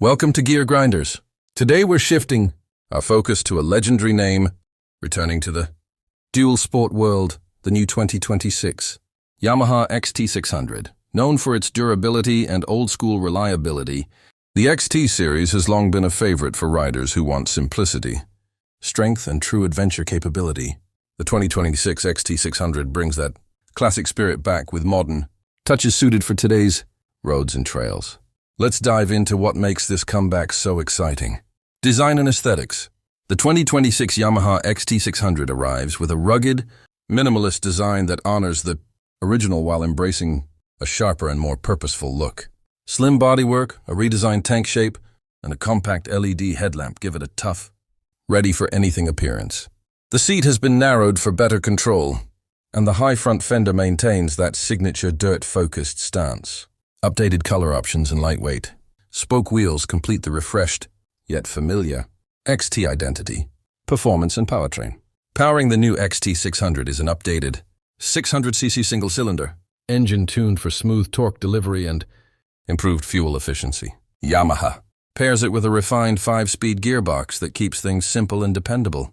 Welcome to Gear Grinders. Today we're shifting our focus to a legendary name, returning to the dual sport world, the new 2026 Yamaha XT600. Known for its durability and old-school reliability, the XT series has long been a favorite for riders who want simplicity, strength, and true adventure capability. The 2026 XT600 brings that classic spirit back with modern touches suited for today's roads and trails. Let's dive into what makes this comeback so exciting. Design and aesthetics. The 2026 Yamaha XT600 arrives with a rugged, minimalist design that honors the original while embracing a sharper and more purposeful look. Slim bodywork, a redesigned tank shape, and a compact LED headlamp give it a tough, ready-for-anything appearance. The seat has been narrowed for better control, and the high front fender maintains that signature dirt-focused stance. Updated color options and lightweight spoke wheels complete the refreshed, yet familiar, XT identity, performance and powertrain. Powering the new XT600 is an updated 600cc single-cylinder engine tuned for smooth torque delivery and improved fuel efficiency. Yamaha pairs it with a refined 5-speed gearbox that keeps things simple and dependable,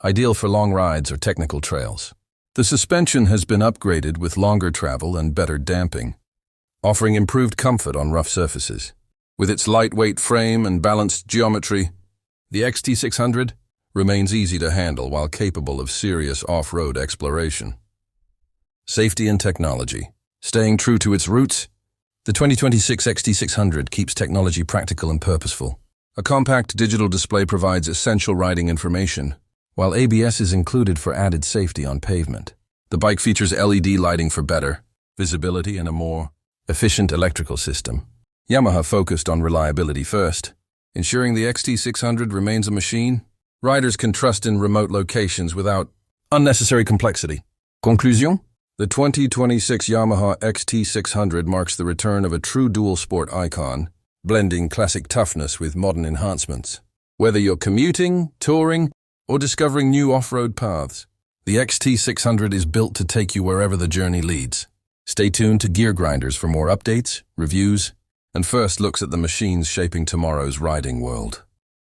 ideal for long rides or technical trails. The suspension has been upgraded with longer travel and better damping, offering improved comfort on rough surfaces. With its lightweight frame and balanced geometry, the XT600 remains easy to handle while capable of serious off-road exploration. Safety and technology. Staying true to its roots, the 2026 XT600 keeps technology practical and purposeful. A compact digital display provides essential riding information, while ABS is included for added safety on pavement. The bike features LED lighting for better visibility and a more efficient electrical system. Yamaha focused on reliability first, ensuring the XT600 remains a machine riders can trust in remote locations without unnecessary complexity. Conclusion? The 2026 Yamaha XT600 marks the return of a true dual sport icon, blending classic toughness with modern enhancements. Whether you're commuting, touring, or discovering new off-road paths, the XT600 is built to take you wherever the journey leads. Stay tuned to Gear Grinders for more updates, reviews, and first looks at the machines shaping tomorrow's riding world.